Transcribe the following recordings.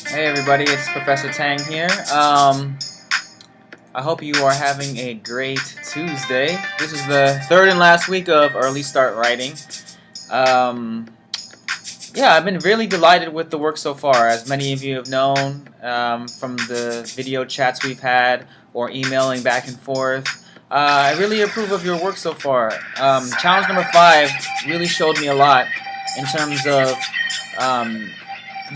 Hey everybody, it's Professor Tang here. I hope you are having a great Tuesday. This is the third and last week of Early Start Writing. Um, yeah, I've been really delighted with the work so far. As many of you have known from the video chats we've had or emailing back and forth, I really approve of your work so far. Challenge number 5 really showed me a lot in terms of um,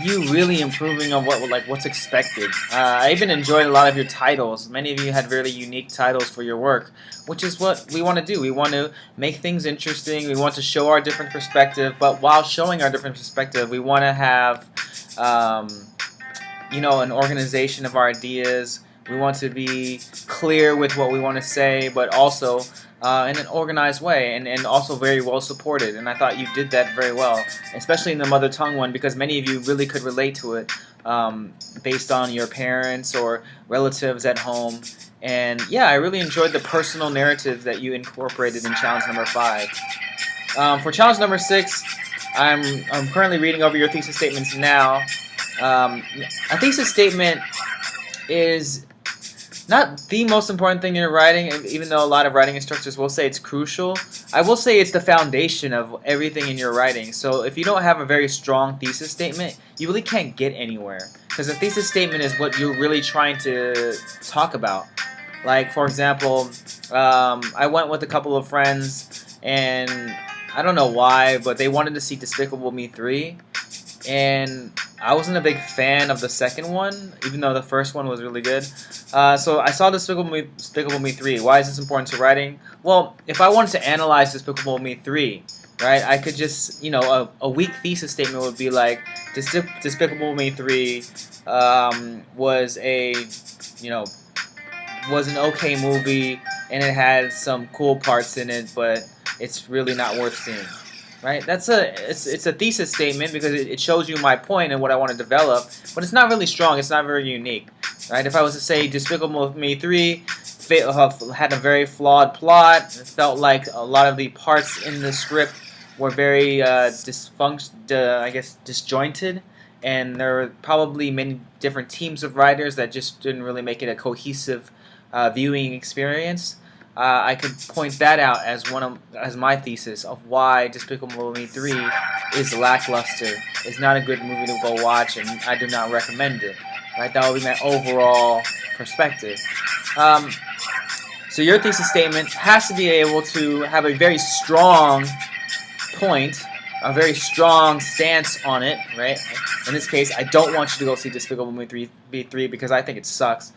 you really improving on what's expected. I even enjoyed a lot of your titles. Many of you had really unique titles for your work, which is what we want to do. We want to make things interesting. We want to show our different perspective, but while showing our different perspective, we want to have, um, an organization of our ideas. We want to be clear with what we want to say, but also in an organized way and also very well supported. And I thought you did that very well, especially in the mother tongue one, because many of you really could relate to it based on your parents or relatives at home. And yeah, I really enjoyed the personal narrative that you incorporated in challenge number 5. For challenge number 6, I'm currently reading over your thesis statements now. A thesis statement is not the most important thing in your writing, even though a lot of writing instructors will say it's crucial. I will say it's the foundation of everything in your writing. So if you don't have a very strong thesis statement, you really can't get anywhere. Because a thesis statement is what you're really trying to talk about. Like, for example, I went with a couple of friends, and I don't know why, but they wanted to see Despicable Me 3. And I wasn't a big fan of the second one, even though the first one was really good. So I saw Despicable Me 3. Why is this important to writing? Well, if I wanted to analyze Despicable Me 3, right, I could just, a weak thesis statement would be like, Despicable Me 3 was was an okay movie, and it had some cool parts in it, but it's really not worth seeing. Right? It's a thesis statement because it shows you my point and what I want to develop, but it's not really strong. It's not very unique. Right? If I was to say Despicable Me 3 had a very flawed plot, it felt like a lot of the parts in the script were very disjointed, and there were probably many different teams of writers that just didn't really make it a cohesive viewing experience. I could point that out as my thesis of why Despicable Me 3 is lackluster. It's not a good movie to go watch, and I do not recommend it. Right? That would be my overall perspective. So your thesis statement has to be able to have a very strong point, a very strong stance on it. Right? In this case, I don't want you to go see Despicable Me 3 because I think it sucks.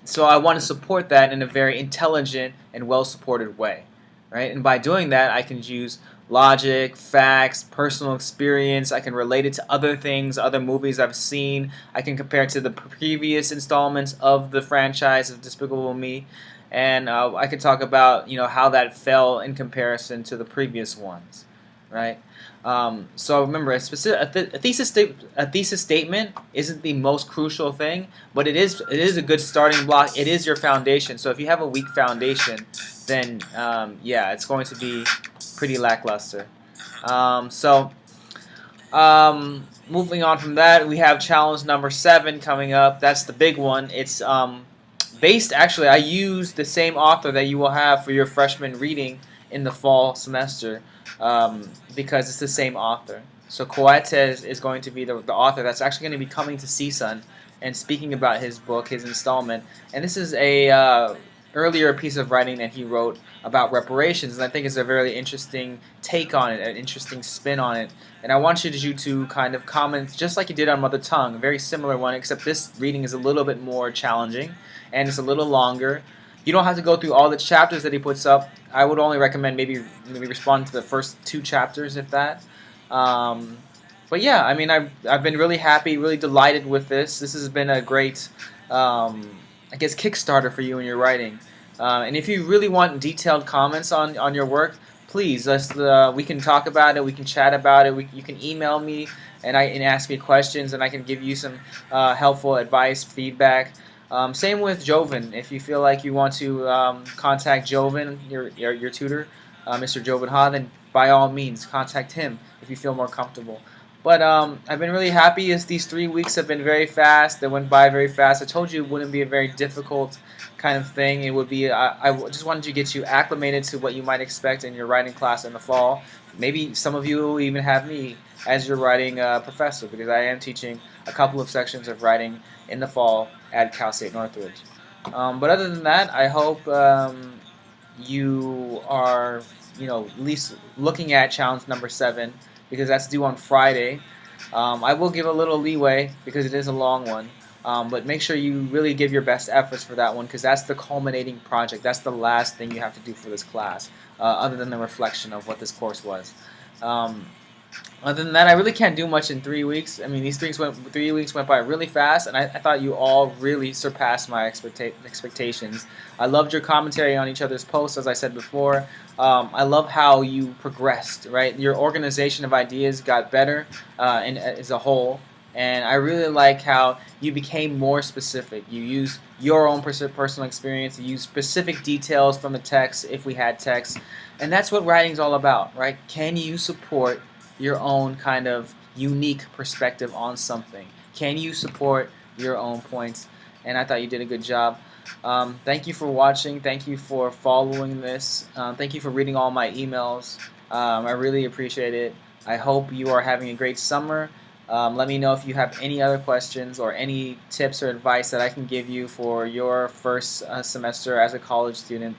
So I want to support that in a very intelligent and well-supported way, right? And by doing that, I can use logic, facts, personal experience. I can relate it to other things, other movies I've seen. I can compare it to the previous installments of the franchise of Despicable Me, and I can talk about how that fell in comparison to the previous ones, right? So remember, a thesis statement isn't the most crucial thing, but it is a good starting block. It is your foundation. So if you have a weak foundation, then yeah, it's going to be pretty lackluster. Moving on from that, we have challenge number 7 coming up. That's the big one. It's actually, I used the same author that you will have for your freshman reading in the fall semester. Because it's the same author. So Coates is going to be the author that's actually going to be coming to CSUN and speaking about his book, his installment. And this is a earlier piece of writing that he wrote about reparations, and I think it's a very interesting take on it, an interesting spin on it. And I want you to kind of comment just like you did on Mother Tongue, a very similar one, except this reading is a little bit more challenging and it's a little longer. You don't have to go through all the chapters that he puts up. I would only recommend maybe respond to the first 2 chapters, if that. But yeah, I mean, I've been really happy, really delighted with this. This has been a great, Kickstarter for you in your writing. And if you really want detailed comments on your work, please, we can talk about it. We can chat about it. You can email me and ask me questions, and I can give you some helpful advice, feedback. Same with Joven. If you feel like you want to contact Joven, your tutor, Mr. Joven Ha, then by all means contact him if you feel more comfortable. But I've been really happy as these 3 weeks have been very fast. They went by very fast. I told you it wouldn't be a very difficult kind of thing. It would be. I just wanted to get you acclimated to what you might expect in your writing class in the fall. Maybe some of you will even have me as your writing professor because I am teaching a couple of sections of writing in the fall at Cal State Northridge. But other than that, I hope you are, at least looking at challenge number 7 because that's due on Friday. I will give a little leeway because it is a long one, but make sure you really give your best efforts for that one because that's the culminating project. That's the last thing you have to do for this class, other than the reflection of what this course was. Um, Other than that, I really can't do much in 3 weeks. I mean, these 3 weeks went by really fast, and I thought you all really surpassed my expectations. I loved your commentary on each other's posts, as I said before. I love how you progressed, right? Your organization of ideas got better as a whole, and I really like how you became more specific. You used your own personal experience. You used specific details from the text, if we had text, and that's what writing's all about, right? Can you support your own kind of unique perspective on something? Can you support your own points? And I thought you did a good job. Thank you for watching. Thank you for following this. Thank you for reading all my emails. I really appreciate it. I hope you are having a great summer. Let me know if you have any other questions or any tips or advice that I can give you for your first semester as a college student.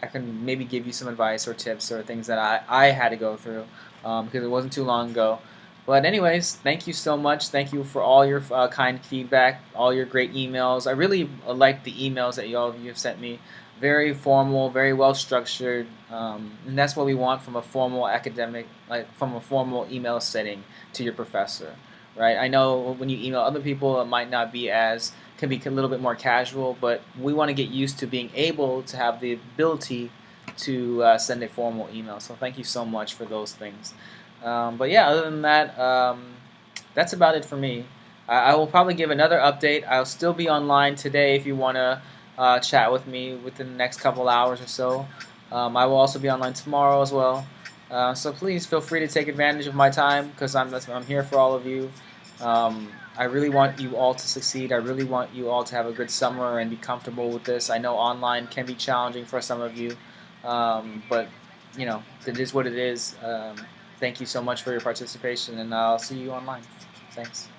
I can maybe give you some advice or tips or things that I had to go through because it wasn't too long ago. But anyways, thank you so much. Thank you for all your kind feedback, all your great emails. I really like the emails that all of you have sent me. Very formal, very well structured, and that's what we want from a formal academic, like from a formal email setting to your professor, right? I know when you email other people, it might not be as can be a little bit more casual, but we want to get used to being able to have the ability to send a formal email. So thank you so much for those things. But yeah, other than that, that's about it for me. I will probably give another update. I'll still be online today if you want to chat with me within the next couple hours or so. I will also be online tomorrow as well. So please feel free to take advantage of my time because I'm here for all of you. I really want you all to succeed. I really want you all to have a good summer and be comfortable with this. I know online can be challenging for some of you, but it is what it is. Thank you so much for your participation, and I'll see you online. Thanks.